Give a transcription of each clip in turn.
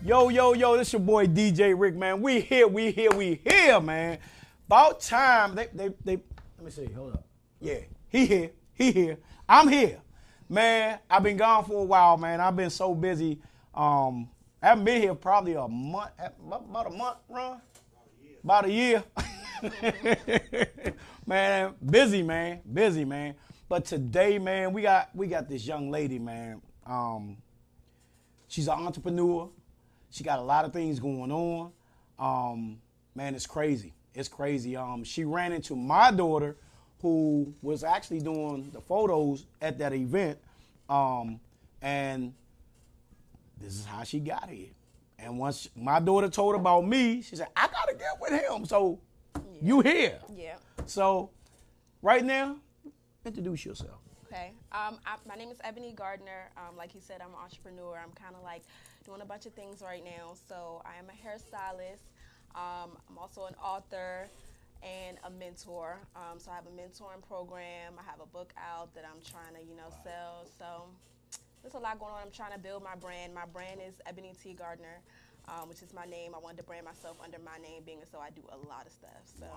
Yo, this your boy DJ Ric, man. We here, man. About time. They let me see, hold up. Yeah, he here. I'm here. Man, I've been gone for a while, man. I've been so busy. I haven't been here probably a month, about a month, Ron? About a year. Man, busy, man. But today, man, we got this young lady, man. She's an entrepreneur. She got a lot of things going on. Man, it's crazy. She ran into my daughter, who was actually doing the photos at that event. And this is how she got here. And once my daughter told about me, she said, I got to get with him. So you here. Yeah. So right now, introduce yourself. Okay. My name is Ebony Gardner. Like he said, I'm an entrepreneur. I'm kind of like doing a bunch of things right now. So I am a hairstylist. I'm also an author and a mentor. So I have a mentoring program. I have a book out that I'm trying to, sell. So there's a lot going on. I'm trying to build my brand. My brand is Ebony T. Gardner, which is my name. I wanted to brand myself under my name, being so I do a lot of stuff. So.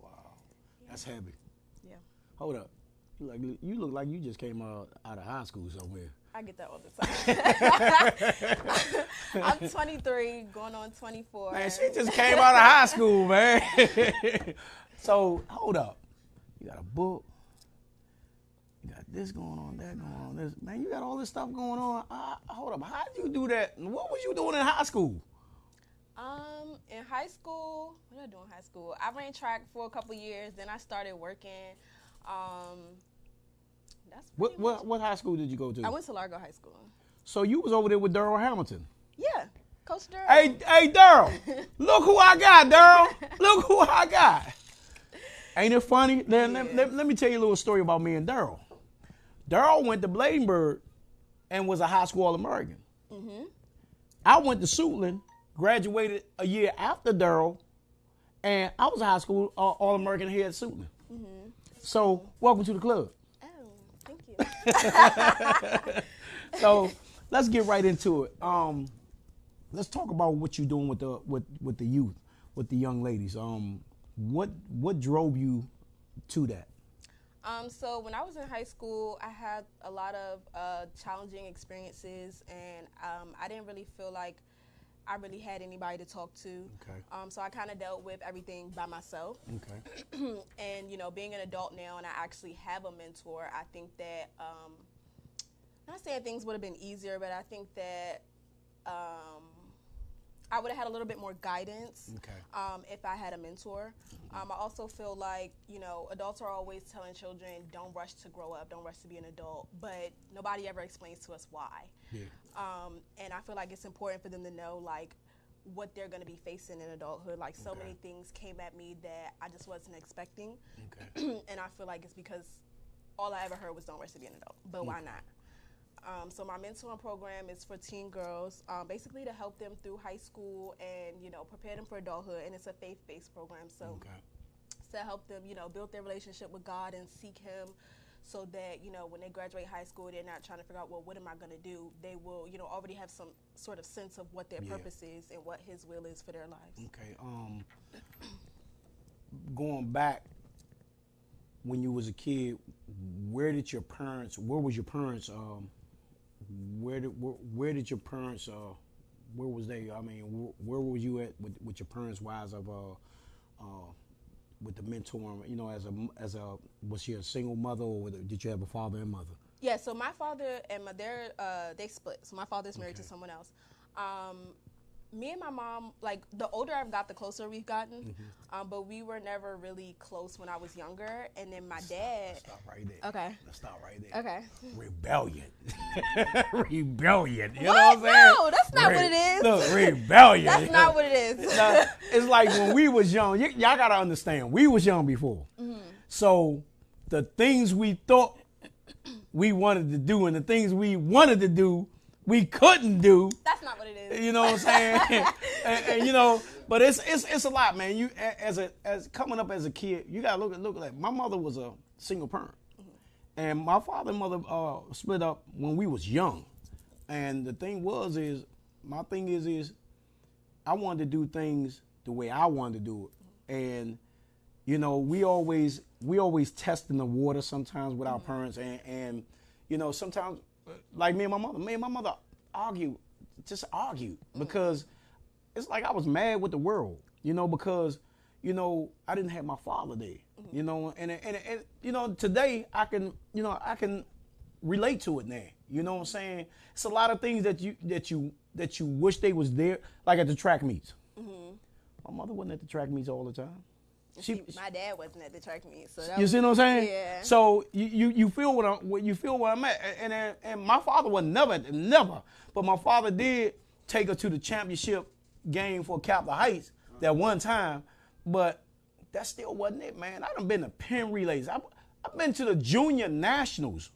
Wow. That's heavy. Yeah. Hold up. You look like you just came out of high school somewhere. I get that all the time. I'm 23, going on 24. Man, she just came out of high school, man. So, hold up. You got a book. You got this going on, that going on. This. Man, you got all this stuff going on. Hold up. How did you do that? What was you doing in high school? In high school, what did I do in high school? I ran track for a couple years. Then I started working. That's what high school did you go to? I went to Largo High School. So you was over there with Daryl Hamilton? Yeah, Coach Daryl. Hey, Daryl, look who I got, Daryl. Look who I got. Ain't it funny? Then let me tell you a little story about me and Daryl. Daryl went to Bladenburg and was a high school All-American. Mm-hmm. I went to Suitland, graduated a year after Daryl, and I was a high school All-American here at Suitland. Mm-hmm. So, welcome to the club. Oh, thank you. So, let's get right into it. Let's talk about what you're doing with the youth, with the young ladies. What drove you to that? So when I was in high school, I had a lot of challenging experiences, and I didn't really feel like I really had anybody to talk to. Okay. So I kind of dealt with everything by myself. Okay. And, being an adult now and I actually have a mentor, I think that, not saying things would have been easier, but I think that I would have had a little bit more guidance if I had a mentor. I also feel like, adults are always telling children, don't rush to grow up, don't rush to be an adult, but nobody ever explains to us why. Yeah. And I feel like it's important for them to know, like, what they're going to be facing in adulthood. Like, so many things came at me that I just wasn't expecting. Okay. And I feel like it's because all I ever heard was don't rush to be an adult, but why not? So my mentoring program is for teen girls, basically to help them through high school and, prepare them for adulthood. And it's a faith-based program. So to help them, build their relationship with God and seek Him so that, when they graduate high school, they're not trying to figure out, well, what am I going to do? They will, already have some sort of sense of what their purpose is and what His will is for their lives. Okay. Going back when you was a kid, where was your parents, where was they? I mean, where was you at with your parents wise of with the mentoring? Was she a single mother, or did you have a father and mother? Yeah, so my father and mother, they split. So my father's married to someone else. Me and my mom, like, the older I've got, the closer we've gotten. But we were never really close when I was younger. And then my dad. Let's stop right there. Okay. Let's stop right there. Okay. Rebellion. Rebellion. You what? know what I'm saying? No, that's not what it is. Look, rebellion. That's not what it is. No, it's like when we was young. Y'all got to understand, we was young before. So the things we thought we wanted to do and the things we wanted to do, we couldn't do. That's not what it is. You know what I'm saying? and but it's a lot, man. You as coming up as a kid, you gotta look at that. My mother was a single parent, and my father and mother split up when we was young. And the thing is my thing is I wanted to do things the way I wanted to do it. And, you know, we always testing the water sometimes with our parents. And, you know, sometimes, like me and my mother argued because it's like I was mad with the world, you know, because, you know, I didn't have my father there, you know, and you know, today I can relate to it now. You know what I'm saying? It's a lot of things that you wish they was there, like at the track meets. My mother wasn't at the track meets all the time. My dad wasn't at the track meets. So you see what I'm saying? Yeah. So you feel what I'm at, and my father was never, but my father did take her to the championship game for Capitol Heights that one time, but that still wasn't it, man. I done been to pen relays. I've been to the junior nationals.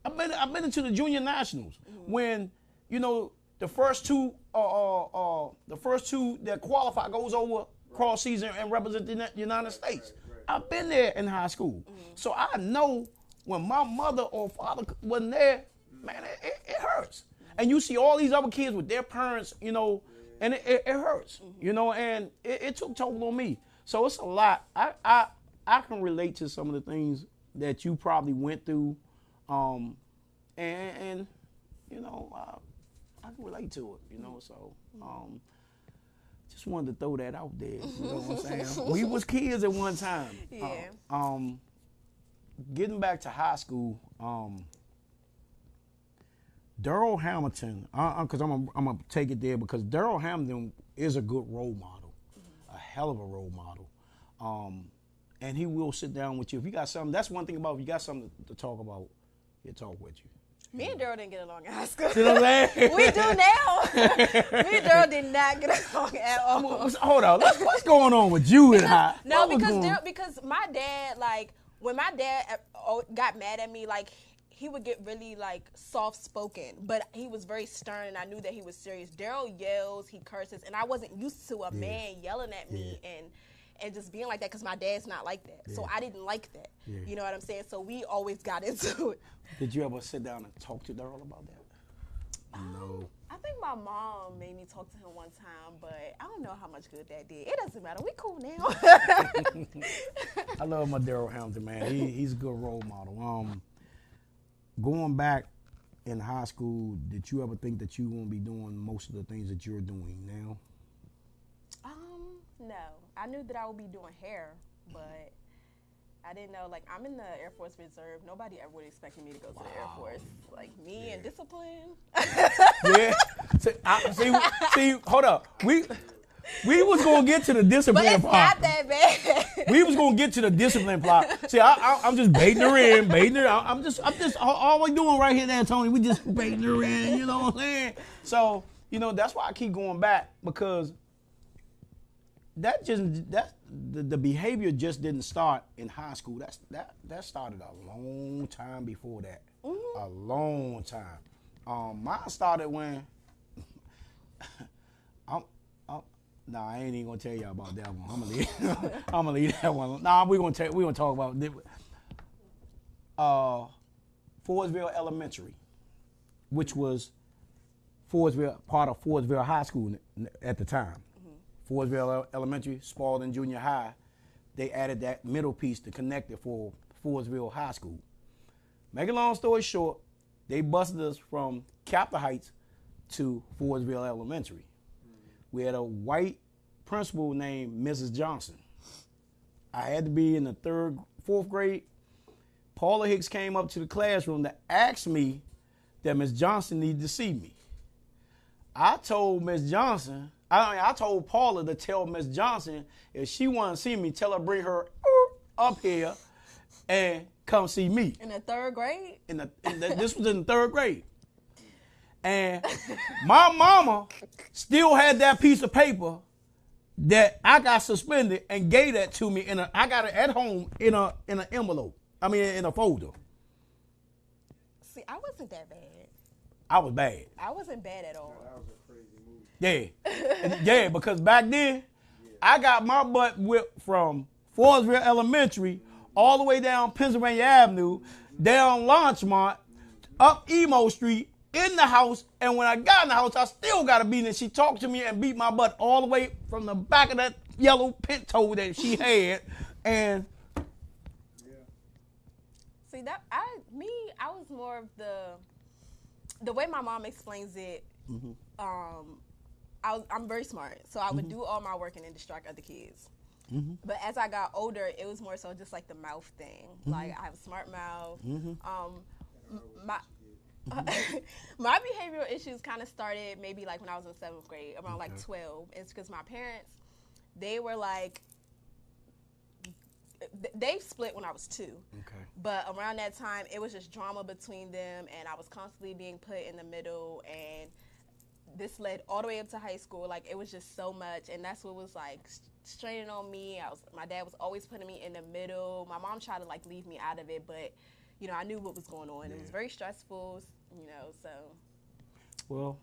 I've been into the junior nationals when, you know, the first two that qualify goes over cross season and represent the United States. Right. I've been there in high school. So I know when my mother or father wasn't there, man, it hurts. And you see all these other kids with their parents, you know, and it hurts, you know, and it took toll on me. So it's a lot. I can relate to some of the things that you probably went through. And you know, I can relate to it, you know, so just wanted to throw that out there, you know what I'm saying? We was kids at one time. Yeah. Getting back to high school, Darrell Hamilton, because I'm gonna take it there because Darrell Hamilton is a good role model, a hell of a role model. And he will sit down with you. If you got something, that's one thing about if you got something to talk about, he'll talk with you. Me and Darrell didn't get along in high school. You know what I'm saying? We do now. Me and Darrell did not get along at all. Hold on. What's going on with you and I? No, because my dad, like, when my dad got mad at me, like, he would get really, like, soft-spoken. But he was very stern, and I knew that he was serious. Darrell yells, he curses, and I wasn't used to a man yelling at me and just being like that because my dad's not like that. So I didn't like that. You know what I'm saying? So we always got into it. Did you ever sit down and talk to Darrell about that? No. I think my mom made me talk to him one time, but I don't know how much good that did. It doesn't matter. We cool now. I love my Darrell Hamilton, man. He's a good role model. Going back in high school, did you ever think that you were going to be doing most of the things that you're doing now? No. I knew that I would be doing hair, but I didn't know, like, I'm in the Air Force Reserve. Nobody ever would expect me to go to the Air Force. Like, me and discipline. See, hold up. We was going to get to the discipline part. But it's not that bad. We was going to get to the discipline part. See, I'm just baiting her in. I'm just all we doing right here, there, Tony. We just baiting her in, you know what I'm saying? So, you know, that's why I keep going back because the behavior just didn't start in high school. That started a long time before that. A long time. Mine started when I ain't even gonna tell y'all about that one. I'm gonna leave that one. Nah, we're gonna talk about Fordsville Elementary, which was part of Fordsville High School at the time. Fordsville Elementary, Spalding Junior High, they added that middle piece to connect it for Fordsville High School. Make a long story short, they busted us from Capitol Heights to Fordsville Elementary. We had a white principal named Mrs. Johnson. I had to be in the fourth grade. Paula Hicks came up to the classroom to ask me that Miss Johnson needed to see me. I told Miss Johnson, I told Paula to tell Miss Johnson if she wanted to see me, tell her bring her up here and come see me. In the third grade? This was in the third grade. And my mama still had that piece of paper that I got suspended and gave that to me I got it at home in an envelope. I mean in a folder. See, I wasn't that bad. I was bad. I wasn't bad at all. That was a crazy movie. Yeah, because back then I got my butt whipped from Fordsville Elementary all the way down Pennsylvania Avenue, down Larchmont, up Emo Street, in the house, and when I got in the house, I still got a beating. And she talked to me and beat my butt all the way from the back of that yellow Pinto that she had. And see that I was more of the way my mom explains it. I'm very smart, so I would do all my work and then distract other kids. But as I got older, it was more so just like the mouth thing. Like I have a smart mouth. My behavioral issues kind of started maybe like when I was in 7th grade, around like 12. It's because my parents, they were like, they split when I was 2. But around that time, it was just drama between them, and I was constantly being put in the middle, and this led all the way up to high school. Like, it was just so much, and that's what was like straining on me. My dad was always putting me in the middle. My mom tried to like leave me out of it, but you know, I knew what was going on. It was very stressful, you know, so. Well,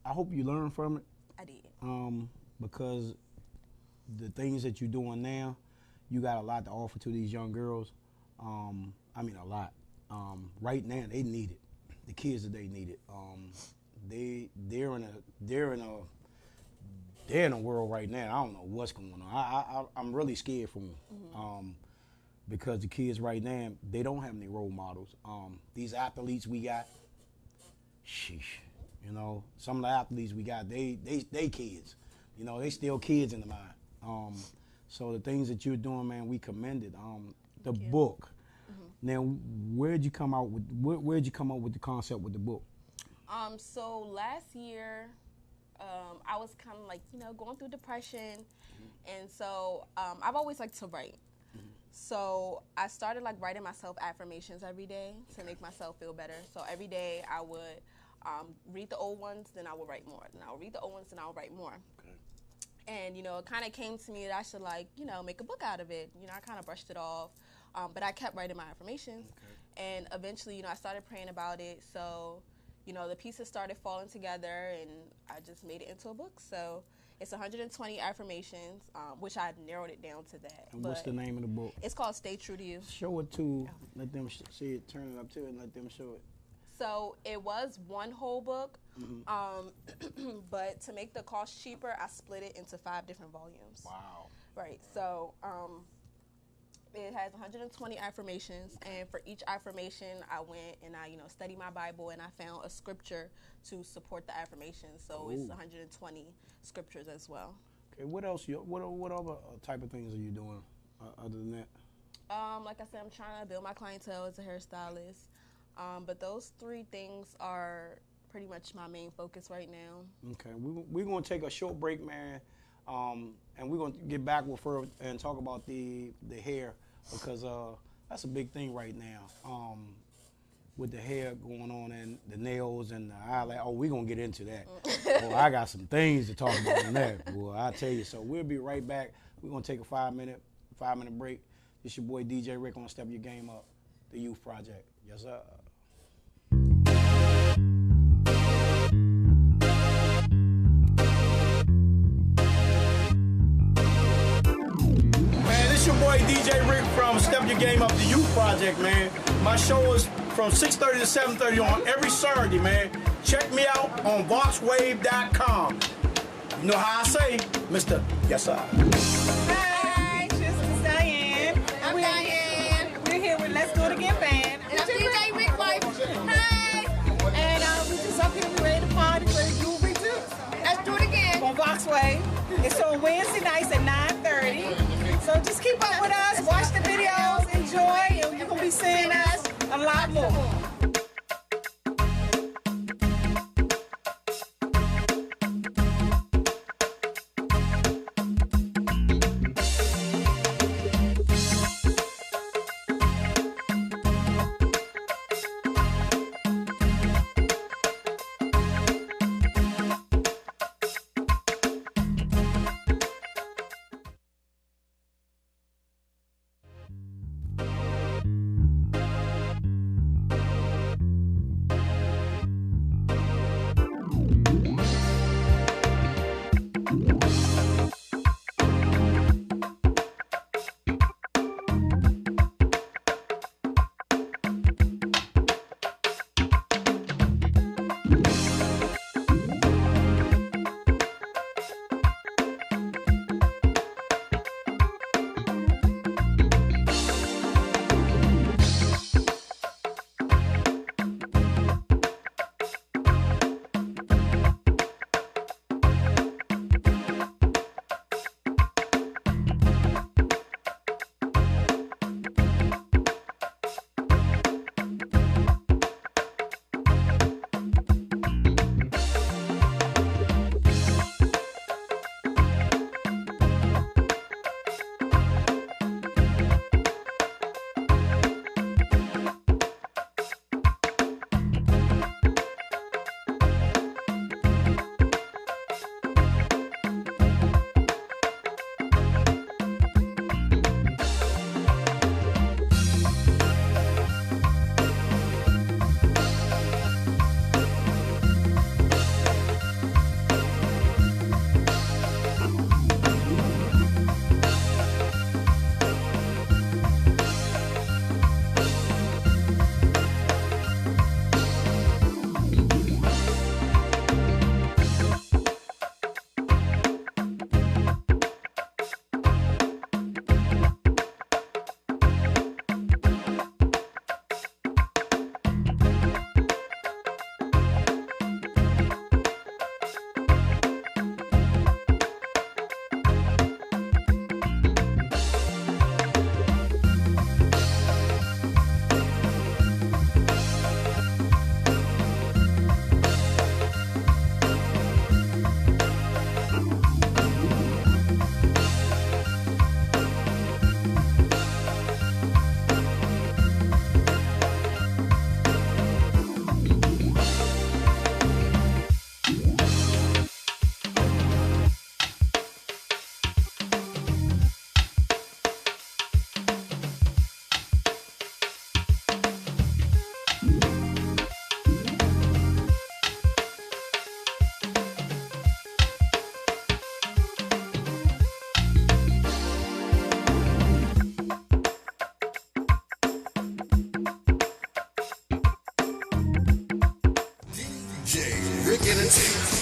I hope you learn from it. I did. Because the things that you're doing now, you got a lot to offer to these young girls. I mean, a lot. Right now, they need it. The kids that they need it. They're in a world right now. I don't know what's going on. I'm really scared for them. Because the kids right now, they don't have any role models. These athletes we got, sheesh. You know, some of the athletes we got, they kids. You know, they still kids in the mind. So the things that you're doing, man, we commend it. The book. Now, where'd you come up with the concept with the book? So last year, I was kind of like, you know, going through depression, and so I've always liked to write. So I started like writing myself affirmations every day to make myself feel better. So every day I would read the old ones, then I would write more. Then I would read the old ones, then I would write more. And, you know, it kind of came to me that I should, like, you know, make a book out of it. You know, I kind of brushed it off. But I kept writing my affirmations. And eventually, you know, I started praying about it. So, you know, the pieces started falling together, and I just made it into a book. So it's 120 affirmations, which I narrowed it down to that. And what's the name of the book? It's called Stay True to You. Show it to, let them see it, turn it up to it, and let them show it. So it was one whole book, but to make the cost cheaper, I split it into 5 different volumes. Wow. Right. So it has 120 affirmations, and for each affirmation, I went and I, you know, studied my Bible, and I found a scripture to support the affirmation. So it's 120 scriptures as well. Okay. What else? What other type of things are you doing other than that? Like I said, I'm trying to build my clientele as a hairstylist. But those 3 things are pretty much my main focus right now. Okay, we're going to take a short break, man, and we're going to get back with her and talk about the hair, because that's a big thing right now, with the hair going on and the nails and the eyelash. Oh, we're going to get into that. Oh, I got some things to talk about on that. Boy, I tell you. So we'll be right back. We're going to take a 5-minute break. It's your boy DJ Ric on Step Your Game Up, the Youth Project. Yes, sir. It's your boy DJ Ric from Step Your Game Up, the Youth Project, man. My show is from 6:30 to 7:30 on every Saturday, man. Check me out on voxwave.com. You know how I say, Mr. Yes, sir. Hi, this is Diane. I'm Diane. We're here with Let's Do It Again Band. And I'm DJ Ric wife. Hi. And we just up here, we ready to party, ready to do what we do. Let's do it again. On Voxwave. It's on Wednesday nights at 9:30. So just keep up with us, watch the videos, enjoy, and you're going to be seeing us a lot more.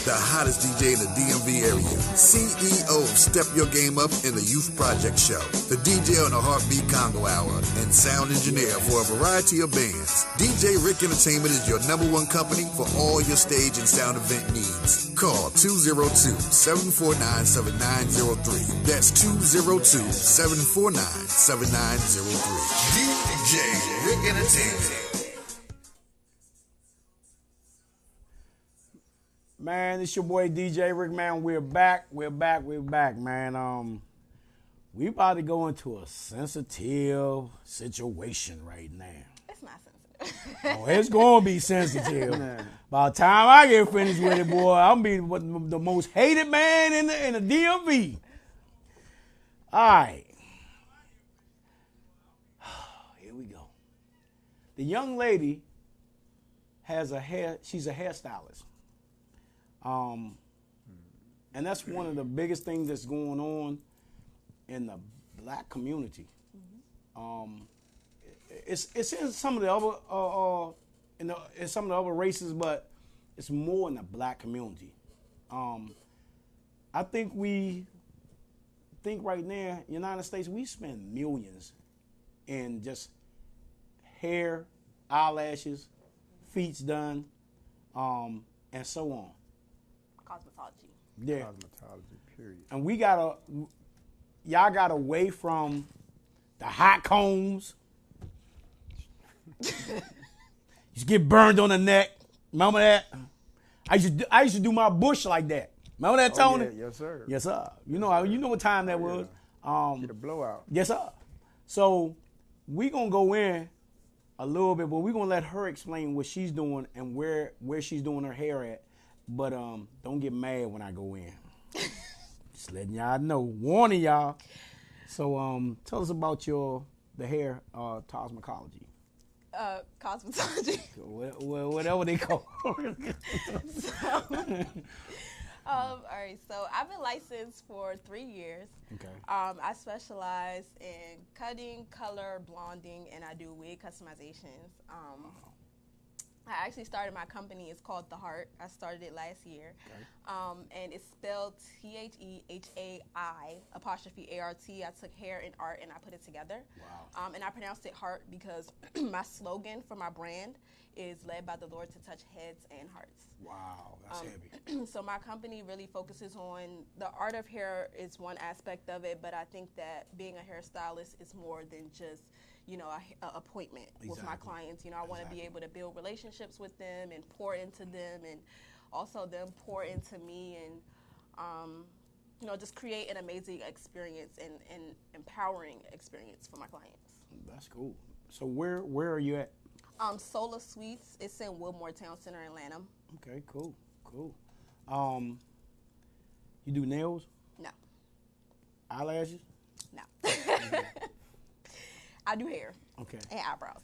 the hottest DJ in the DMV area, CEO of Step Your Game Up in the Youth Project Show, the DJ on the Heartbeat Congo Hour, and sound engineer for a variety of bands. DJ Ric Entertainment is your #1 company for all your stage and sound event needs. Call 202-749-7903. That's 202-749-7903. DJ Ric Entertainment. Man, it's your boy DJ Ric, man. We're back, man. We about to go into a sensitive situation right now. It's not sensitive. Oh, it's gonna be sensitive. By the time I get finished with it, boy, I'm be the most hated man in the DMV. All right. Here we go. The young lady has she's a hairstylist. And that's one of the biggest things that's going on in the black community. It's in some of the other in some of the other races, but it's more in the black community. I think right now, United States, we spend millions in just hair, eyelashes, feet's done, and so on. Cosmetology. Yeah. Cosmetology, period. And y'all got away from the hot combs. You get burned on the neck. Remember that? I used to do my bush like that. Remember that, Tony? Yeah, yes, sir. Yes, sir. You know what time that was. Get a blowout. Yes, sir. So we gonna go in a little bit, but we gonna let her explain what she's doing and where she's doing her hair at. But don't get mad when I go in. Just letting y'all know, warning y'all. So tell us about the hair cosmetology. Cosmetology. Whatever they call it. All right, so I've been licensed for 3 years. Okay. I specialize in cutting, color, blonding, and I do wig customizations. I actually started my company. It's called The Heart. I started it last year. Okay. And it's spelled THEHAI''ART. I took hair and art and I put it together. Wow. And I pronounced it Heart because my slogan for my brand is led by the Lord to touch heads and hearts. Wow, that's heavy. So my company really focuses on the art of hair is one aspect of it, but I think that being a hairstylist is more than just an appointment with my clients. I want to be able to build relationships with them and pour into them, and also them pour into me, and just create an amazing experience and empowering experience for my clients. That's cool. So where are you at? Solar Suites. It's in Wilmore Town Center in Lanham. Okay, cool. You do nails? No. Eyelashes? No. I do hair. Okay. And eyebrows.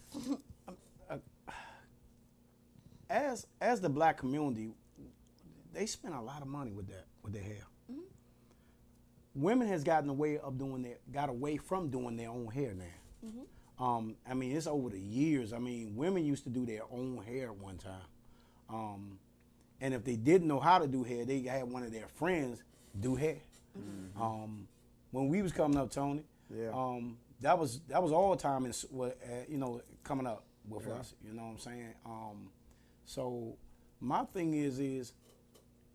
As the black community, they spend a lot of money with their hair. Mm-hmm. Women has got away from doing their own hair now. Mm-hmm. It's over the years. Women used to do their own hair at one time. And if they didn't know how to do hair, they had one of their friends do hair. Mm-hmm. When we was coming up, Tony, that was all the time, coming up with us. You know what I'm saying? So my thing is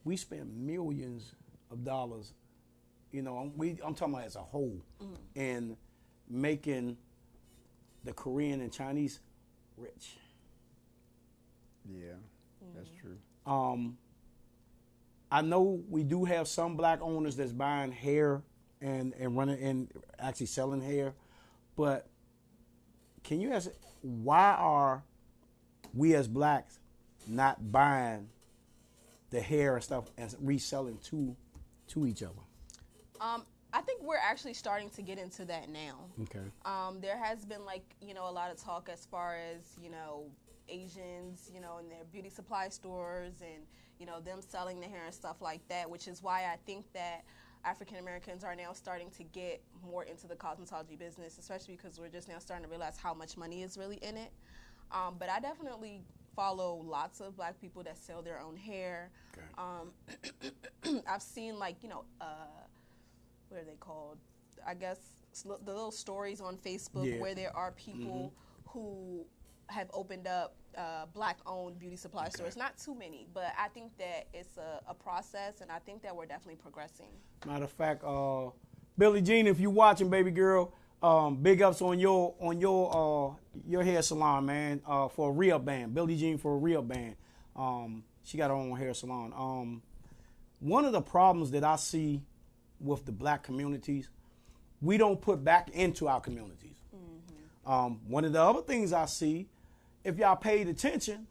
we spend millions of dollars. I'm talking about as a whole, in making the Korean and Chinese rich. Yeah, that's true. I know we do have some black owners that's buying hair and running and actually selling hair, but can you ask why are we as blacks not buying the hair and stuff and reselling to each other? I think we're actually starting to get into that now. Okay. There has been a lot of talk as far as, Asians, in their beauty supply stores and, them selling the hair and stuff like that, which is why I think that African Americans are now starting to get more into the cosmetology business, especially because we're just now starting to realize how much money is really in it. But I definitely follow lots of Black people that sell their own hair. Okay. I've seen like, what are they called? I guess the little stories on Facebook where there are people who have opened up Black-owned beauty supply stores. Not too many, but I think that it's a process, and I think that we're definitely progressing. Matter of fact, Billie Jean, if you watching, baby girl, big ups on your hair salon, man, for a real band. Billie Jean for a real band. She got her own hair salon. One of the problems that I see with the Black communities, we don't put back into our communities. One of the other things I see, if y'all paid attention,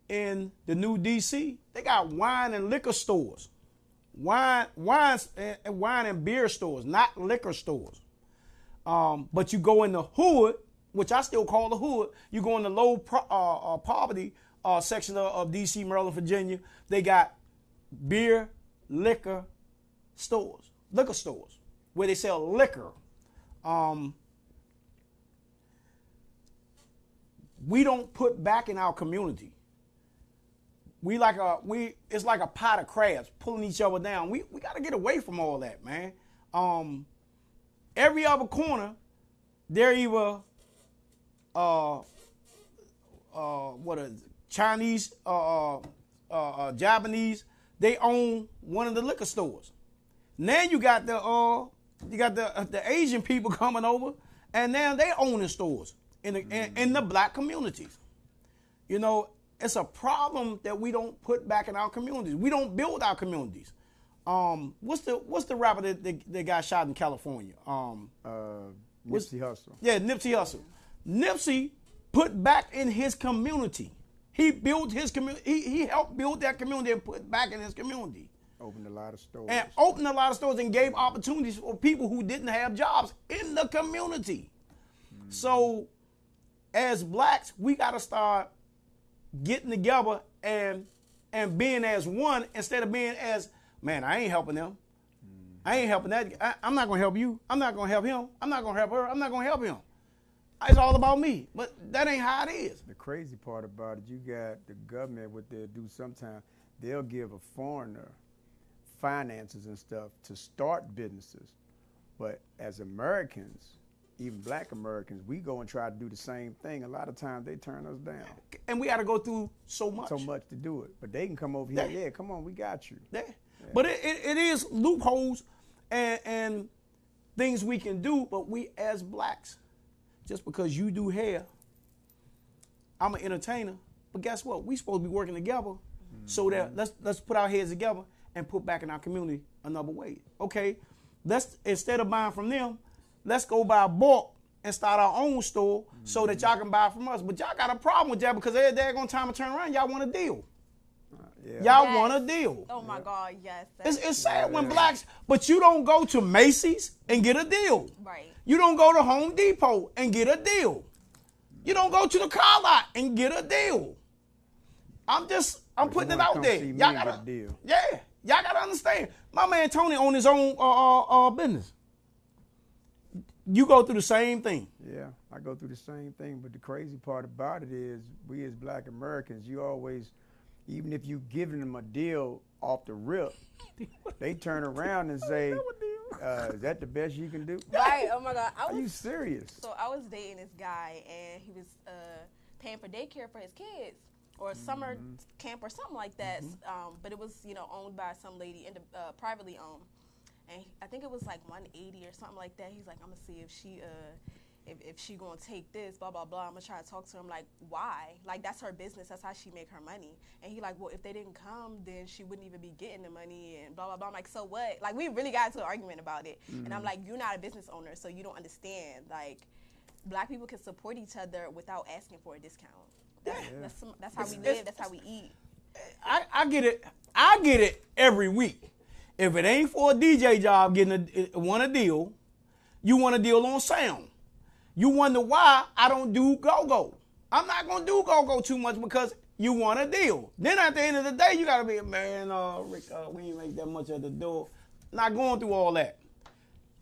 in the new DC, they got wine and liquor stores. Wine and beer stores, not liquor stores. But you go in the hood, which I still call the hood, you go in the low poverty section of DC, Maryland, Virginia, they got beer, liquor stores, where they sell liquor. We don't put back in our community. It's like a pot of crabs pulling each other down. We got to get away from all that, man. Every other corner, they're either Chinese, Japanese. They own one of the liquor stores. Now you got the Asian people coming over, and now they owning stores in the Black communities. It's a problem that we don't put back in our communities. We don't build our communities. What's the rapper that got shot in California? Nipsey Hussle. Yeah, Nipsey Hussle. Nipsey put back in his community. He built his community. He helped build that community and put back in his community. Opened a lot of stores. And gave opportunities for people who didn't have jobs in the community. So, as Blacks, we got to start getting together and being as one instead of being as, man, I ain't helping them. I ain't helping that. I'm not going to help you. I'm not going to help him. I'm not going to help her. I'm not going to help him. It's all about me. But that ain't how it is. The crazy part about it, you got the government, what they'll do sometimes, they'll give a foreigner finances and stuff to start businesses. But as Americans, even Black Americans, we go and try to do the same thing. A lot of times they turn us down. And we got to go through so much. So much to do it. But they can come over here, yeah, come on, we got you. Yeah. But it is loopholes and things we can do, but we as Blacks, just because you do hair, I'm an entertainer, but guess what? We supposed to be working together so that let's put our heads together and put back in our community another way. Okay, instead of buying from them, let's go buy a bulk and start our own store so that y'all can buy from us. But y'all got a problem with that because every daggone time to turn around, y'all want a deal. Y'all want a deal. Oh my God, yes. It's sad when Blacks, but you don't go to Macy's and get a deal. Right. You don't go to Home Depot and get a deal. You don't go to the car lot and get a deal. I'm putting it out there. Y'all gotta, y'all gotta understand. My man Tony owns his own business. You go through the same thing. Yeah, I go through the same thing. But the crazy part about it is, we as Black Americans, you always, even if you giving them a deal off the rip, they turn around and say, is that the best you can do? Right, oh my God. Are you serious? So I was dating this guy, and he was paying for daycare for his kids, or summer camp or something like that. But it was, owned by some lady, privately owned. And I think it was like 180 or something like that. He's like, I'm gonna see if she gonna take this, blah, blah, blah. I'm gonna try to talk to him, like, why? Like, that's her business. That's how she make her money. And he like, well, if they didn't come, then she wouldn't even be getting the money and blah, blah, blah. I'm like, so what? Like, we really got into an argument about it. And I'm like, you're not a business owner, so you don't understand. Like, Black people can support each other without asking for a discount. That's how we live. That's how we eat. I get it. I get it every week. If it ain't for a DJ job want a deal, you want a deal on sound. You wonder why I don't do go-go. I'm not going to do go-go too much because you want a deal. Then at the end of the day, you got to be, man, Rick, we ain't make that much at the door. Not going through all that.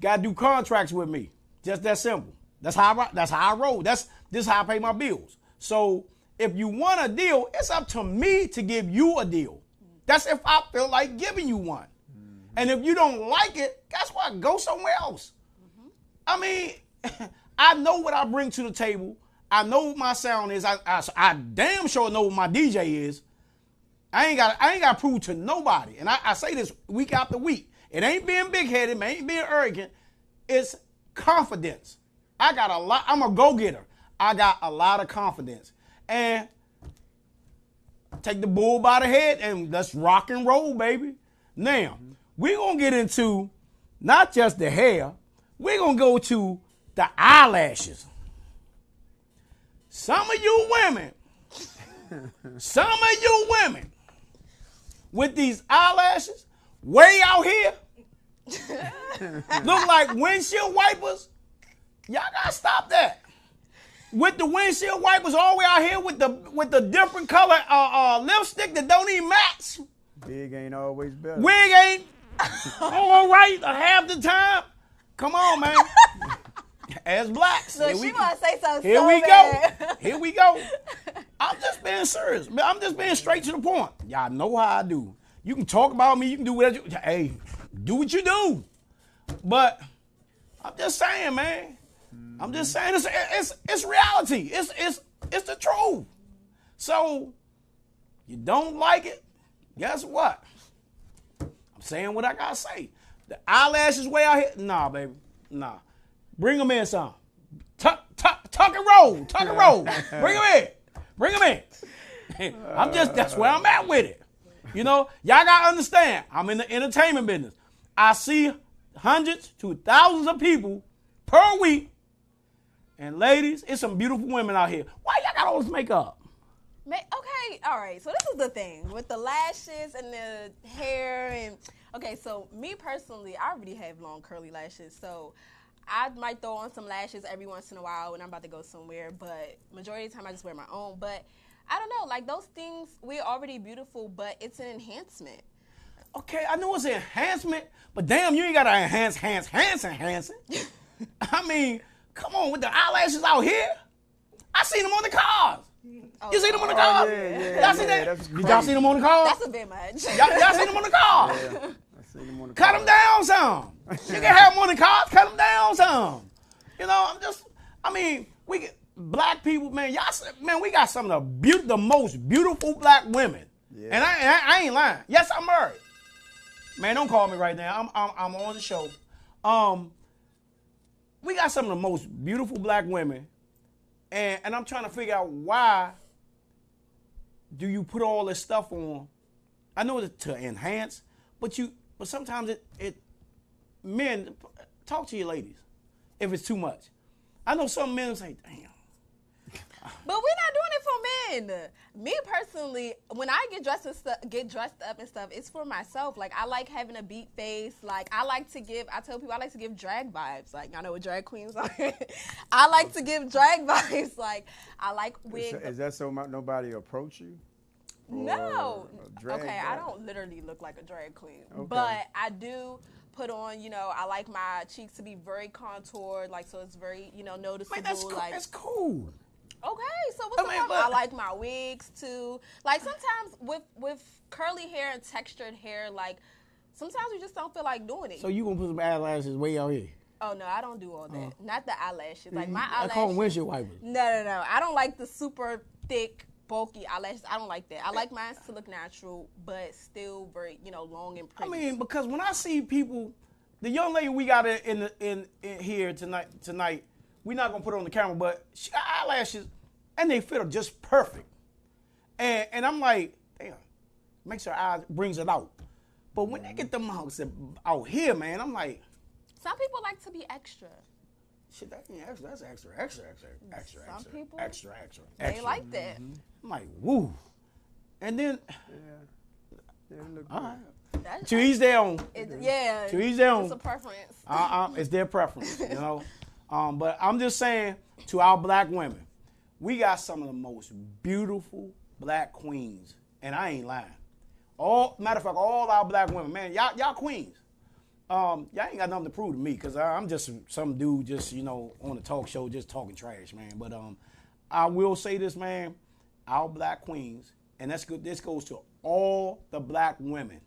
Got to do contracts with me. Just that simple. That's how I roll. This is how I pay my bills. So if you want a deal, it's up to me to give you a deal. That's if I feel like giving you one. And if you don't like it, guess what? Go somewhere else. I mean, I know what I bring to the table. I know what my sound is. I damn sure know what my DJ is. I ain't got to prove to nobody. And I say this week after week. It ain't being big-headed, man. Ain't being arrogant. It's confidence. I got a lot. I'm a go-getter. I got a lot of confidence. And take the bull by the head and let's rock and roll, baby. Now, we're going to get into not just the hair. We're going to go to the eyelashes. Some of you women with these eyelashes way out here look like windshield wipers. Y'all got to stop that. With the windshield wipers all the way out here with the different color lipstick that don't even match. Big ain't always better. Wig ain't all right half the time. Come on, man. As blacks. So she want to say something Here so we bad. go. Here we go. I'm just being serious. I'm just being straight to the point. Y'all know how I do. You can talk about me. You can do whatever you... Hey, do what you do. But I'm just saying, man. I'm just saying it's reality. It's the truth. So you don't like it, guess what? I'm saying what I gotta say. The eyelashes way out here, nah, baby, nah. Bring them in, son. Tuck and roll, tuck and roll. Bring them in. That's where I'm at with it. You know, y'all gotta understand. I'm in the entertainment business. I see hundreds to thousands of people per week. And ladies, it's some beautiful women out here. Why y'all got all this makeup? Okay, all right. So this is the thing with the lashes and the hair and okay. So me personally, I already have long curly lashes, so I might throw on some lashes every once in a while when I'm about to go somewhere. But majority of the time, I just wear my own. But I don't know, like those things, we're already beautiful, but it's an enhancement. Okay, I know it's an enhancement, but damn, you ain't got to enhance it. I mean. Come on, with the eyelashes out here. I seen them on the cars. You seen them on the cars? Yeah, y'all see that? Did y'all see them on the cars? That's a bit much. Y'all seen them on the cars? Yeah, I seen them on the Cut them down some. You can have them on the cars, cut them down some. You know, we get black people, man. We got some of the most beautiful black women. Yeah. And I ain't lying. Yes, I'm married. Man, don't call me right now. I'm on the show. We got some of the most beautiful black women, and I'm trying to figure out why do you put all this stuff on? I know it's to enhance, but sometimes men, talk to your ladies if it's too much. I know some men say, damn. But we're not doing it for men. Me personally, when I get dressed up and stuff, it's for myself. Like I like having a beat face. Like I tell people I like to give drag vibes. Like y'all know what drag queens are. I like to give drag vibes. Like I like wigs. Is that so nobody approach you? No. Okay, I don't literally look like a drag queen, okay. but I do put on, I like my cheeks to be very contoured, like so it's very, noticeable. Man, that's cool. Like That's cool. Okay, so what's the problem? I like my wigs too. Like sometimes with curly hair and textured hair, like sometimes we just don't feel like doing it. So you gonna put some eyelashes way out here? Oh no, I don't do all that. Not the eyelashes. Like my eyelashes. I call them windshield wipers. No. I don't like the super thick, bulky eyelashes. I don't like that. I like mine to look natural, but still very, long and pretty. I mean, because when I see people, the young lady we got in here tonight. We're not gonna put it on the camera, but she got eyelashes, and they fit her just perfect. And I'm like, damn, makes her eyes, brings it out. But when they get them out here, man, I'm like, some people like to be extra. Shit, that's extra. Some people, extra. They like that. Mm-hmm. I'm like, woo. And then, look all good. right. That's, To each their own. To each their own. It's a preference. It's their preference, But I'm just saying, to our black women, we got some of the most beautiful black queens, and I ain't lying. Matter of fact, all our black women, man, y'all queens. Y'all ain't got nothing to prove to me, because I'm just some dude just, on a talk show just talking trash, man. But I will say this, man. our black queens, and that's good. This goes to all the black women,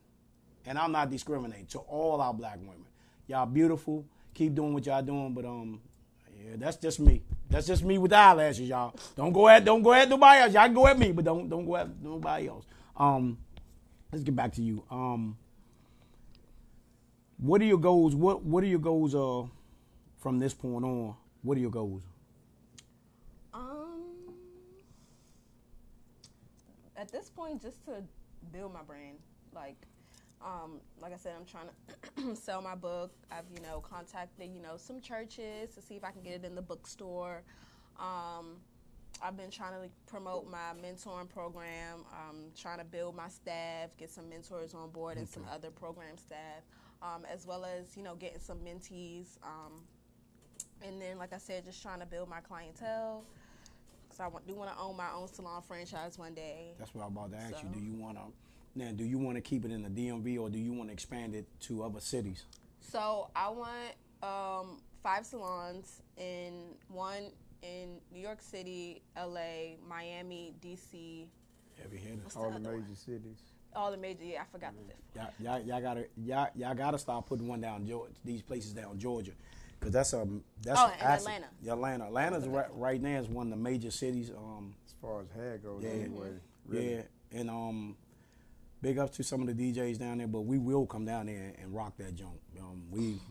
and I'm not discriminating, to all our black women. Y'all beautiful. Keep doing what y'all doing, but yeah, that's just me. That's just me with the eyelashes, y'all. Don't go at nobody else. Y'all can go at me, but don't go at nobody else. Let's get back to you. What are your goals? What are your goals from this point on? What are your goals? At this point, just to build my brand. Like I said, I'm trying to sell my book. I've, contacted, some churches to see if I can get it in the bookstore. I've been trying to promote my mentoring program, trying to build my staff, get some mentors on board and some other program staff, as well as, getting some mentees. And then, like I said, just trying to build my clientele. Because I do want to own my own salon franchise one day. That's what I'm about to ask you. Do you want to keep it in the DMV or do you want to expand it to other cities? So I want 5 salons, one in New York City, LA, Miami, DC. Heavy hitter. All the major cities. All the major, yeah, I forgot the 5th one. Y'all gotta start putting one down these places down Georgia, because that's and Atlanta. Atlanta's right now is one of the major cities. As far as hair goes, yeah, anyway. Really. Yeah, and big ups to some of the DJs down there, but we will come down there and rock that joint. We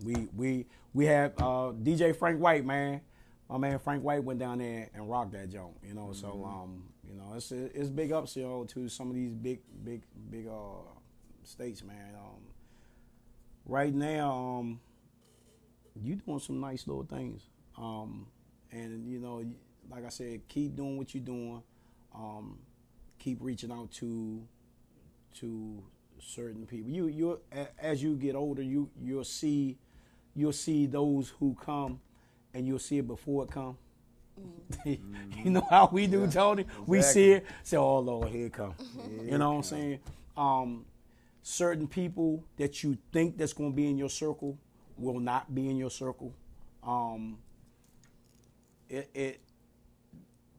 have DJ Frank White, man. My man Frank White went down there and rocked that joint. So it's big ups, to some of these big states, man. Right now, you doing some nice little things, and like I said, keep doing what you're doing. Keep reaching out to certain people. You as you get older, you'll see those who come, and you'll see it before it come. Mm-hmm. You know how we do, Tony? Exactly. We see it, say, "Oh Lord, here it come." You know what I'm saying? Certain people that you think that's going to be in your circle will not be in your circle.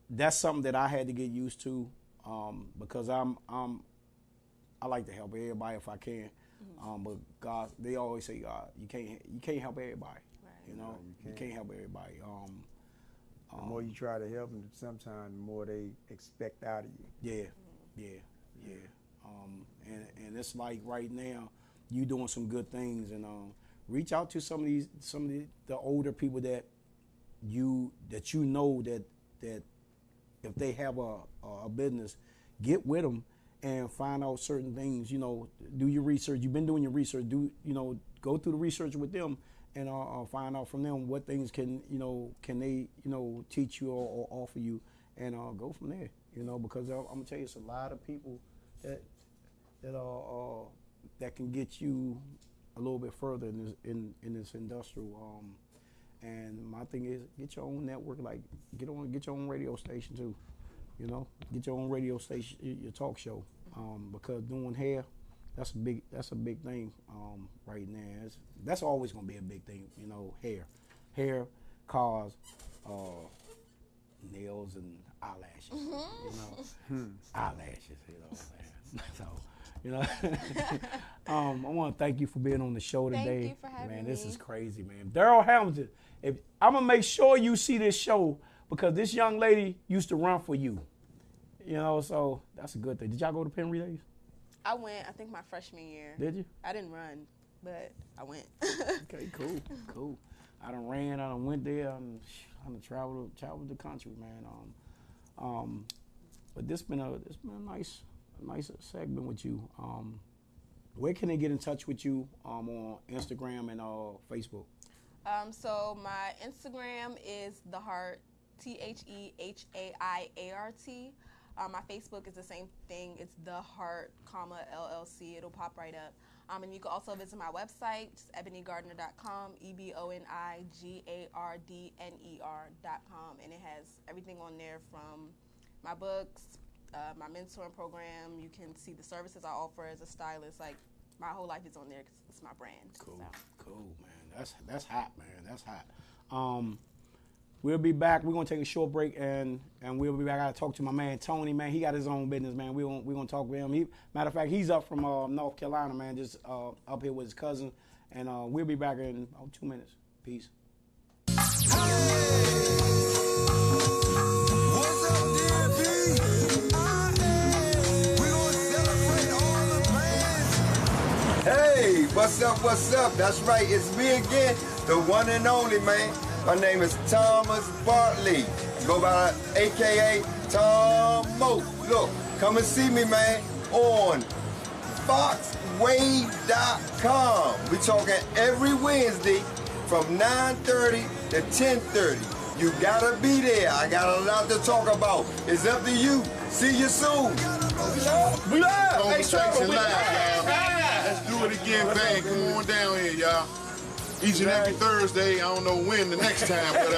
That's something that I had to get used to, because I like to help everybody if I can. But God, they always say, God, you can't help everybody. Right. You can't help everybody. The more you try to help them, sometimes the more they expect out of you. Yeah. And it's like right now, you doing some good things, and reach out to some of the older people that you know that if they have a business, get with them and find out certain things. Do your research. You've been doing your research. Go through the research with them and find out from them what things can they teach you or offer you, and go from there. Because I'm gonna tell you, it's a lot of people that can get you a little bit further in this industrial. And my thing is, get your own network. Like get your own radio station too. Get your own radio station, your talk show. Because doing hair, that's a big thing right now. That's always gonna be a big thing. Hair, cars, nails, and eyelashes. Eyelashes. I want to thank you for being on the show today. Thank you for having me. Man, this is crazy, man. Daryl Hamilton, I'm gonna make sure you see this show, because this young lady used to run for you. So that's a good thing. Did y'all go to Penn Relays? I went, I think my freshman year. Did you? I didn't run, but I went. Okay, cool. I done ran, I done went there, I done traveled the country, man. But this been a nice segment with you. Where can they get in touch with you on Instagram and Facebook? So my Instagram is The Heart, TheHeaiart. My Facebook is the same thing. It's The Heart, LLC. It'll pop right up. And you can also visit my website, just ebonygardner.com, ebonigardner.com. And it has everything on there from my books, my mentoring program. You can see the services I offer as a stylist. Like, my whole life is on there because it's my brand. Cool, man. That's hot, man. That's hot. We'll be back. We're gonna take a short break and we'll be back. I gotta talk to my man Tony, man. He got his own business, man. We're gonna talk with him. Matter of fact, he's up from North Carolina, man, just up here with his cousin. And we'll be back in about 2 minutes. Peace. What's up, DMV? We gonna celebrate all the fans. Hey, what's up, what's up? That's right, it's me again, the one and only, man. My name is Thomas Bartley. Go by AKA Tom Mo. Look, come and see me, man, on foxwave.com. We talking every Wednesday from 9:30 to 10:30. You gotta be there. I got a lot to talk about. It's up to you. See you soon. We live. Hey, Trevor, we live, y'all. Let's do it again, bang. Come on down here, y'all. Each and every Thursday, I don't know when the next time, but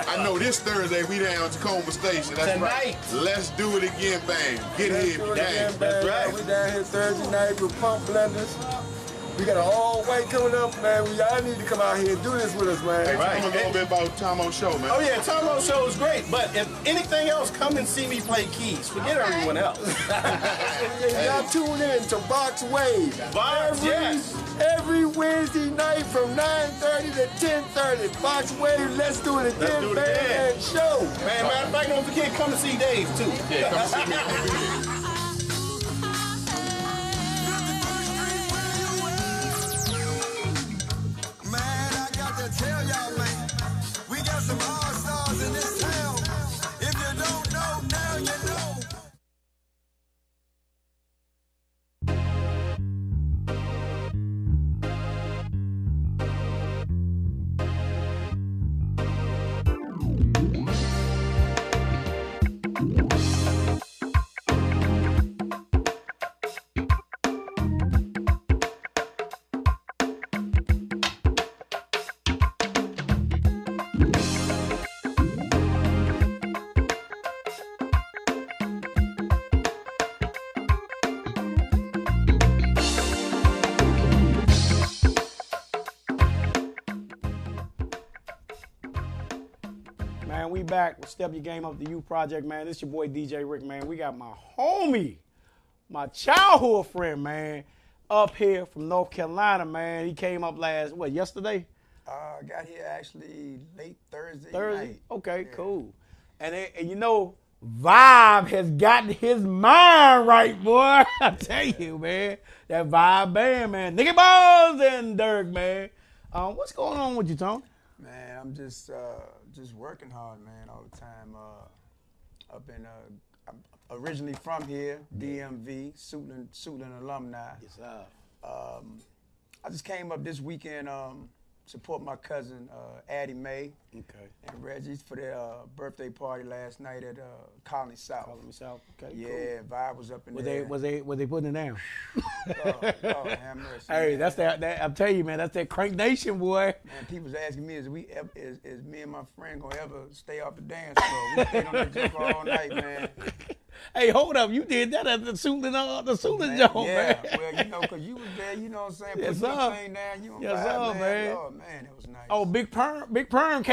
I know this Thursday we down at Tacoma Station. That's Tonight. right. Let's do it again, bang. Get here, bang. That's right. We down here Thursday night with pump blenders. We got a whole way coming up, man. Y'all need to come out here and do this with us, man. Hey, tell them a little bit about Tomo's show, man. Oh yeah, Tomo's show is great, but if anything else, come and see me play keys. Forget everyone else. Y'all tune in to Box Wave. Every Wednesday night from 9:30 to 10:30. Box Wave, let's do it again, do it man. again. And show. Man, matter of fact, don't forget, come and see Dave too. Yeah, come see me. Man, I got to tell y'all, man, we got some all-stars in this town. If you don't know, now you know. Man, we back with Step Your Game Up, the Youth Project, man. This your boy DJ Ric, man. We got my homie, my childhood friend, man, up here from North Carolina, man. He came up yesterday? Got here actually late Thursday Thursday? night. Okay, Yeah. cool. And you know, Vibe has gotten his mind right, boy. I tell you, man. That Vibe band, man. Nicky Balls and Dirk, man. What's going on with you, Tom? Man, I'm just working hard, man, all the time. I'm originally from here, DMV, Suitland alumni. Yes, sir. I just came up this weekend support my cousin Addie Mae Okay. and Reggie for their birthday party last night at Colony South. Colony South. Okay, Yeah, Vibe was up in Was there. they putting it down? Oh, have mercy. Hey, man. that's that. I'm telling you, man. That's that Crank Nation, boy. Man, people's asking me, is me and my friend gonna ever stay off the dance floor? We stayed on that jump all night, man. Hey, hold up. You did that at the Suitland joint, Yeah, man. well, cause you was there, you know what I'm saying? Yes, Put your sir. thing down, you on Yes, Vibe, sir, man. Oh man, it was nice. Oh, Big Perm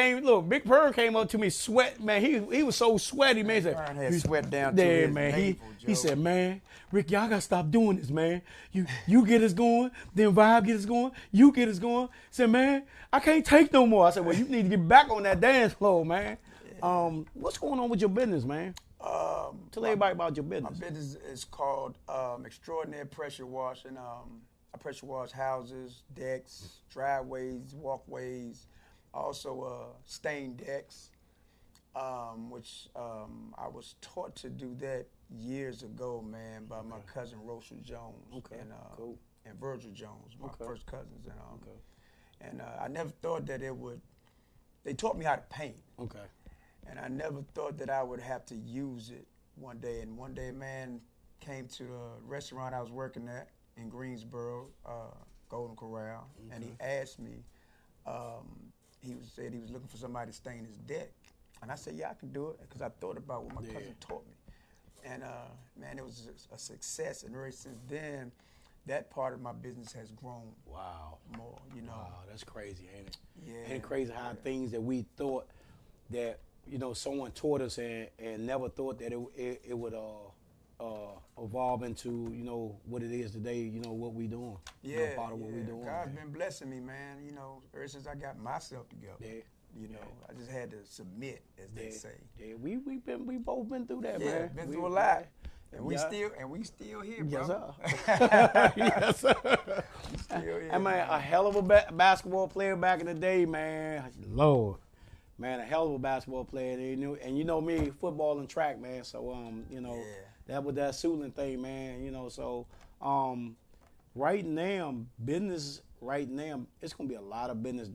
came up to me sweat, man. He was so sweaty, man. He said, Perm had sweat down to yeah, his man. navel, He Joe. said, man, Rick, y'all gotta stop doing this, man. You get us going, then Vibe get us going, you get us going. He said, man, I can't take no more. I said, well, you need to get back on that dance floor, man. What's going on with your business, man? Tell everybody about your My business. business is called Extraordinary Pressure Wash, and I pressure wash houses, decks, driveways, walkways, also stain decks, which I was taught to do that years ago, man, by my cousin Rochelle Jones cool. and Virgil Jones, my first cousins. And I never thought that they taught me how to paint. Okay. And I never thought that I would have to use it one day. And one day, a man came to a restaurant I was working at in Greensboro, Golden Corral, and he asked me, said he was looking for somebody to stain his deck. And I said, yeah, I can do it, because I thought about what my cousin taught me. And man, it was a success. And ever since then, that part of my business has grown Wow. more, you know. Wow, that's crazy, ain't it? Yeah. Ain't it crazy how things that we thought that someone taught us and never thought that it would evolve into what it is today. What we doing. Yeah, part of what we doing. God's man. been blessing me, man. Ever since I got myself together. Yeah. I just had to submit, as they say. Yeah, we both been through that, Yeah, man. been through a lot. And we still here, bro. Yes, sir. Still here. I mean, a hell of a basketball player back in the day, man. Lord, man, a hell of a basketball player. And you know me, football and track, man. So that was that Suitland thing, man. So right now, business. Right now, it's gonna be a lot of business.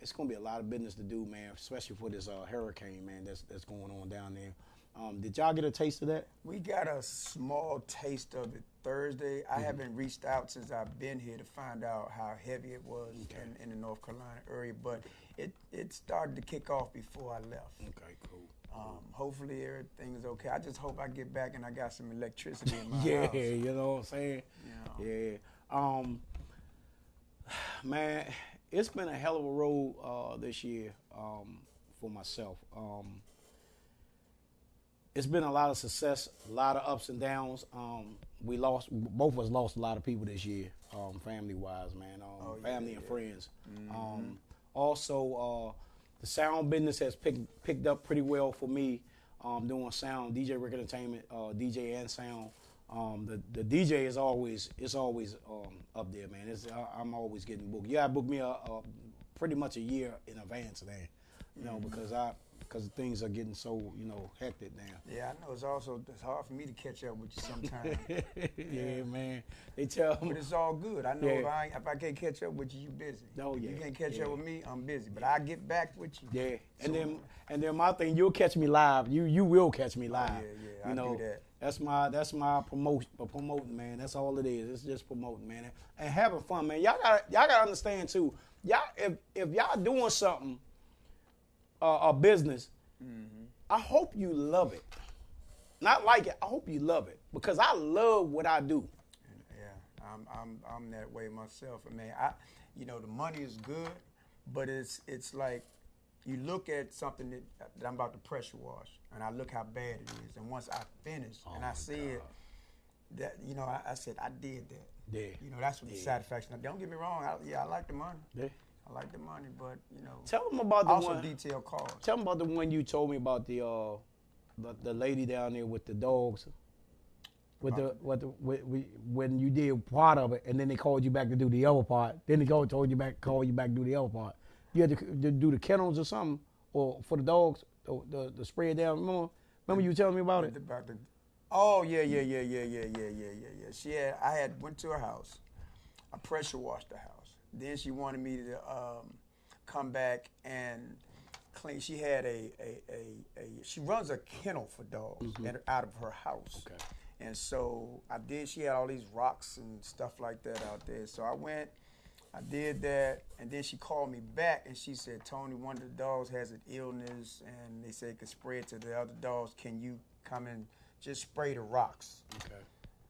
It's gonna be a lot of business to do, man. Especially for this hurricane, man. That's going on down there. Did y'all get a taste of that? We got a small taste of it Thursday. I haven't reached out since I've been here to find out how heavy it was in the North Carolina area, but it started to kick off before I left. Okay, cool. Hopefully everything is okay. I just hope I get back and I got some electricity in my Yeah, house. you know what I'm saying? Yeah. Man, it's been a hell of a road this year for myself. It's been a lot of success, a lot of ups and downs. Both of us lost a lot of people this year, family-wise, man. Family and friends. Mm-hmm. Also, the sound business has picked up pretty well for me. Doing sound, DJ Ric Entertainment, DJ and sound. The DJ is always up there, man. I'm always getting booked. You gotta book me pretty much a year in advance, man. Because things are getting so hectic now. Yeah, I know. It's hard for me to catch up with you sometimes. Yeah, man. They tell me. But it's all good. I know if I can't catch up with you, you busy. Oh, If yeah. you can't catch up with me, I'm busy. But I get back with you. Yeah, and then my thing, you'll catch me live. You will catch me live. Yeah, I do that. That's my promoting, man. That's all it is. It's just promoting, man, and having fun, man. Y'all gotta understand too. Y'all, if y'all doing something, a business, I hope you love it. Not like it. I hope you love it because I love what I do. Yeah, I'm that way myself. I mean, the money is good, but it's like you look at something that I'm about to pressure wash, and I look how bad it is. And once I finish and I see it, that I said I did that. Yeah. That's what the satisfaction. Don't get me wrong. I like the money. Yeah. I like the money, but Tell them about the also one. detail calls. Tell them about the one you told me about the lady down there with the dogs. When you did part of it, and then they called you back to do the other part. Then they called you back to do the other part. You had to do the kennels or something, or for the dogs, the spray it down. Remember you telling me about it? Oh yeah. I went to her house. I pressure washed the house. Then she wanted me to come back and clean. She had she runs a kennel for dogs out of her house. Okay. And so I did. She had all these rocks and stuff like that out there. So I went, I did that, and then she called me back and she said, Tony, one of the dogs has an illness and they say it could spread to the other dogs. Can you come and just spray the rocks? Okay.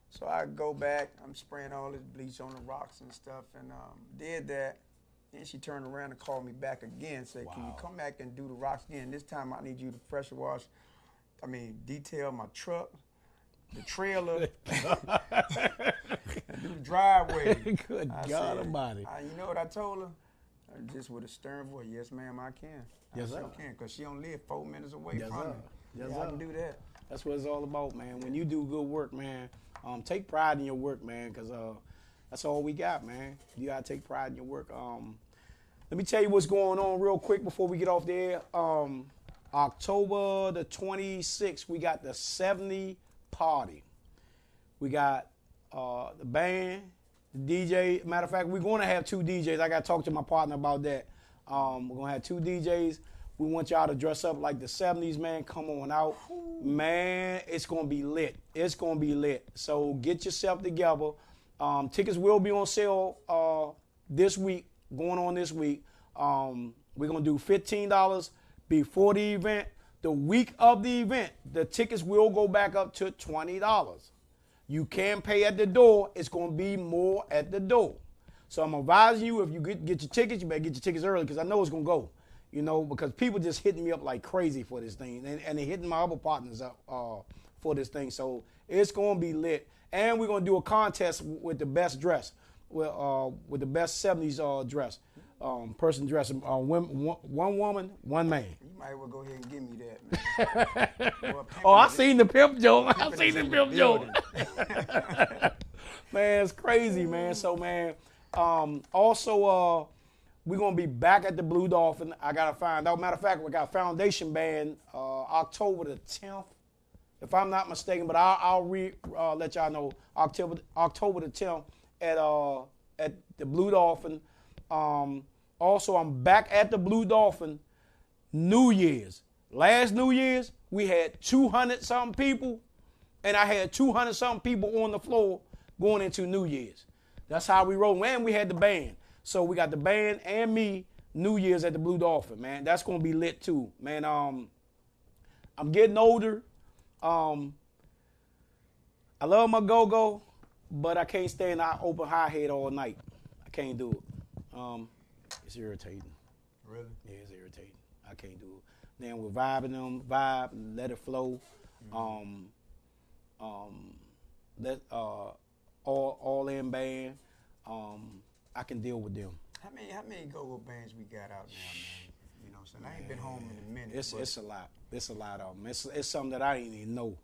So I go back, I'm spraying all this bleach on the rocks and stuff, and did that. Then she turned around and called me back again, said, Can you come back and do the rocks again? This time I need you to pressure wash, detail my truck, the trailer, and do the driveway. Good God Almighty. You know what I told her? Just with a stern voice, yes, ma'am, I can. Yes, I sir. sure can, because she don't live 4 minutes away Yes, from sir. me. Yes, I sir. can do that. That's what it's all about, man. When you do good work, man, take pride in your work, man, because that's all we got, man. You got to take pride in your work. Let me tell you what's going on real quick before we get off there. October the 26th, we got the 70 party. We got the band, the DJ. Matter of fact, we're going to have 2 DJs. I got to talk to my partner about that. We're going to have 2 DJs. We want y'all to dress up like the 70s, man. Come on out. Man, it's going to be lit. It's going to be lit. So get yourself together. Tickets will be on sale this week, going on this week. We're going to do $15 before the event. The week of the event, the tickets will go back up to $20. You can pay at the door. It's going to be more at the door. So I'm advising you, if you get your tickets, you better get your tickets early because I know it's going to go. you know, because people just hitting me up like crazy for this thing, and they hitting my other partners up for this thing. So it's gonna be lit, and we're gonna do a contest with the best dress, with the best '70s dress, person dressed. One woman, one man. You might well go ahead and give me that, man. Boy, Oh, I seen the pimp joke. I seen the pimp joke. Man, it's crazy, man. So, man, also, we're going to be back at the Blue Dolphin. I got to find out. Matter of fact, we got Foundation Band October the 10th, if I'm not mistaken. But I'll let y'all know October the 10th at the Blue Dolphin. Also, I'm back at the Blue Dolphin New Year's. Last New Year's, we had 200-something people, and I had 200-something people on the floor going into New Year's. That's how we roll. And we had the band. So we got the band and me New Year's at the Blue Dolphin, man. That's going to be lit too, man. I'm getting older. I love my go-go, but I can't stay in an open high head all night. I can't do it. It's irritating. Really? Yeah, it's irritating. I can't do it. Then we're vibing them, let it flow. Let all in band. I can deal with them. How many go-go bands we got out now, man? You know what I'm saying? I ain't been home in a minute. It's a lot. It's a lot of them. It's something that I didn't even know.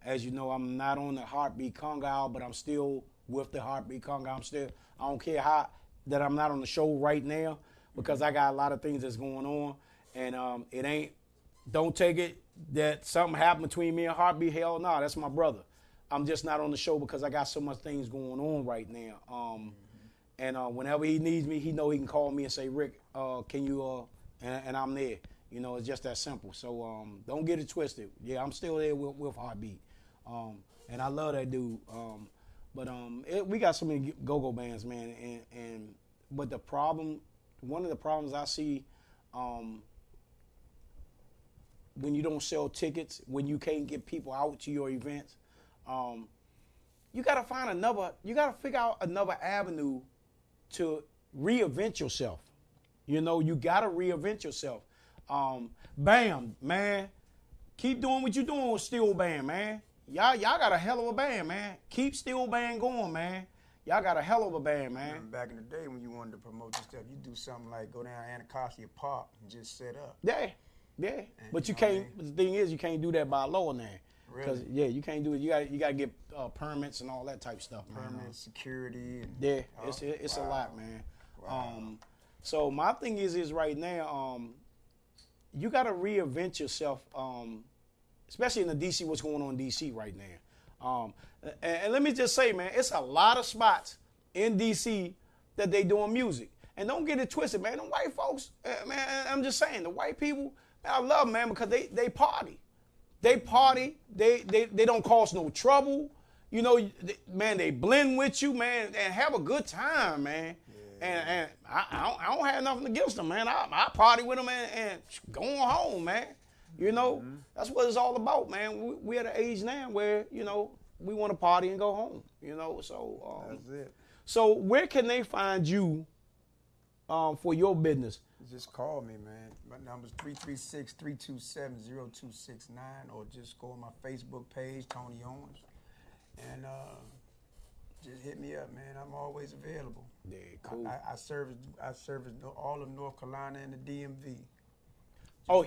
As you know, I'm not on the Heartbeat Conga album, but I'm still with the Heartbeat Conga. I don't care how that I'm not on the show right now because I got a lot of things that's going on, and it ain't. Don't take it that something happened between me and Heartbeat. Hell no, that's my brother. I'm just not on the show because I got so much things going on right now. And whenever he needs me, he know he can call me and say, Rick, can you, and I'm there. You know, it's just that simple. So don't get it twisted. Yeah, I'm still there with Heartbeat. And I love that dude. But we got so many go-go bands, man. But the problem, one of the problems I see when you don't sell tickets, when you can't get people out to your events, you got to figure out another avenue to reinvent yourself. You know, you got to reinvent yourself. Bam, man. Keep doing what you're doing with Steel Band, man. Y'all got a hell of a band, man. Keep Steel Band going, man. Y'all got a hell of a band, man. Back in the day when you wanted to promote your stuff, you do something like go down Anacostia Park and just set up. Yeah. And but you can't. But the thing is, you can't do that by law now. Because you can't do it. You got to get permits and all that type of stuff, man. Permits, security. And, it's a lot, man. Wow. So my thing is right now, you got to reinvent yourself, especially in the DC. What's going on in DC right now? And let me just say, man, it's a lot of spots in DC that they doing music. And don't get it twisted, man. The white folks, man. I'm just saying, the white people, man, I love them, man, because they party. They party. They don't cause no trouble. You know, man, they blend with you, man, and have a good time, man. Yeah. And I don't have nothing against them, man. I party with them and going home, man. You know, that's what it's all about, man. We're at an age now where, you know, we want to party and go home, you know. So that's it. So where can they find you for your business? Just call me, man. My number's 336-327-0269, or just go on my Facebook page, Tony Owens, and just hit me up, man. I'm always available. Yeah, cool. I service all of North Carolina and the DMV.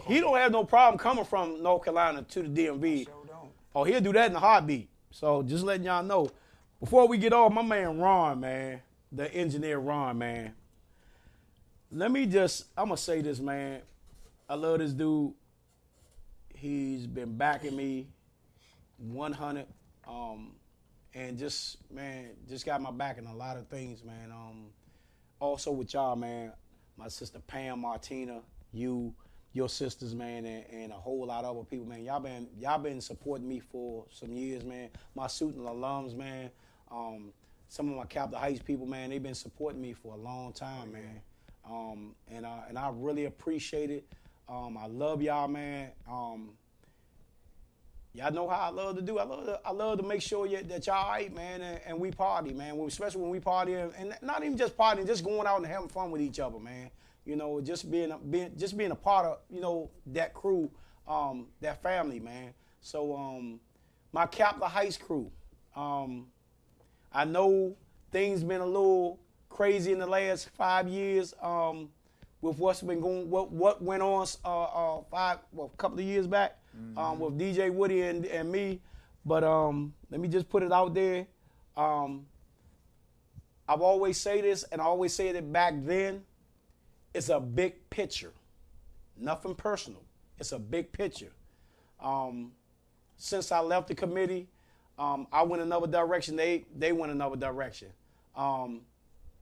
He don't have no problem coming from North Carolina to the DMV. I sure don't. Oh, he'll do that in a heartbeat. So just letting y'all know. Before we get off, my man Ron, man, the engineer Ron, man. I'm going to say this, man. I love this dude. He's been backing me 100. And just got my back in a lot of things, man. Also with y'all, man, my sister Pam, Martina, your sisters, man, and a whole lot of other people, man. Y'all been supporting me for some years, man. My student alums, man. Some of my Capitol Heights people, man, they've been supporting me for a long time, man. And I really appreciate it. I love y'all, man. Y'all know how I love to do. I love to make sure that y'all all right, man, and we party, man. Especially when we party, and not even just partying, just going out and having fun with each other, man. You know, just being a part of, you know, that crew, that family, man. So my Capitol Heights crew, I know things been a little crazy in the last 5 years with what's been going, what went on a couple of years back with DJ Woody and me. But let me just put it out there. I've always say this, and I always said it back then. It's a big picture, nothing personal. It's a big picture. Since I left the committee, I went another direction. They went another direction.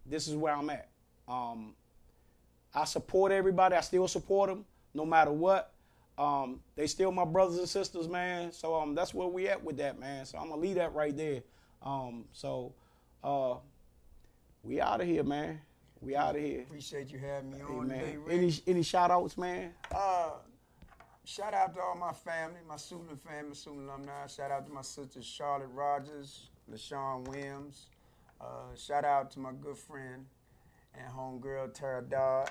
This is where I'm at. I support everybody. I still support them no matter what. They still my brothers and sisters, man. So that's where we at with that, man. So I'm gonna leave that right there. We out of here, man. We out of here. Appreciate you having me Hey, on today, man. Rick. Any shout outs, man? Shout out to all my family, my Suitland family, Suitland alumni. Shout out to my sisters Charlotte Rogers, LaShawn Williams. Shout out to my good friend and homegirl Tara Dodd.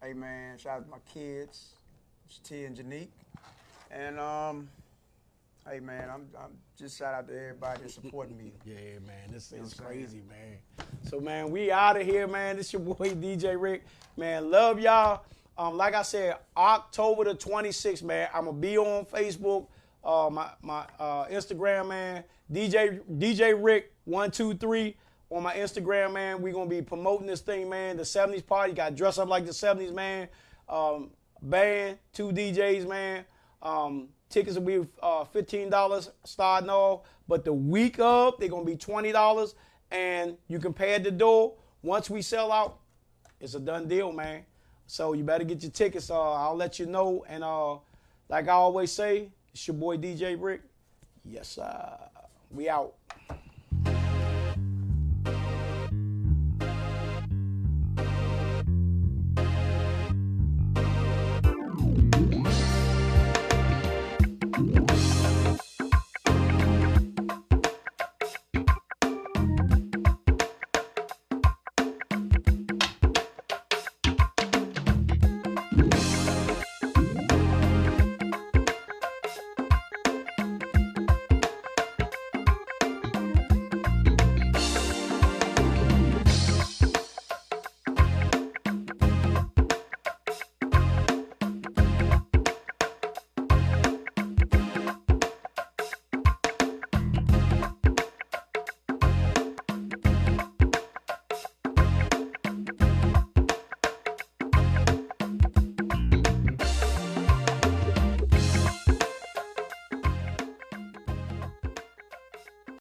Hey man, shout out to my kids, T and Janique. And hey man, I'm just shout out to everybody that's supporting me. Yeah, man, this is crazy, man. So, man, we out of here, man. This your boy, DJ Ric. Man, love y'all. Like I said, October the 26th, man, I'm going to be on Facebook, my Instagram, man. DJ Ric 123 on my Instagram, man. We're going to be promoting this thing, man. The 70s party. Got to dress up like the 70s, man. Band, 2 DJs, man. Tickets will be $15 starting off. But the week of, they're going to be $20. And you can pay at the door. Once we sell out, it's a done deal, man. So you better get your tickets. I'll let you know. And like I always say, it's your boy DJ Ric. Yes, sir. We out.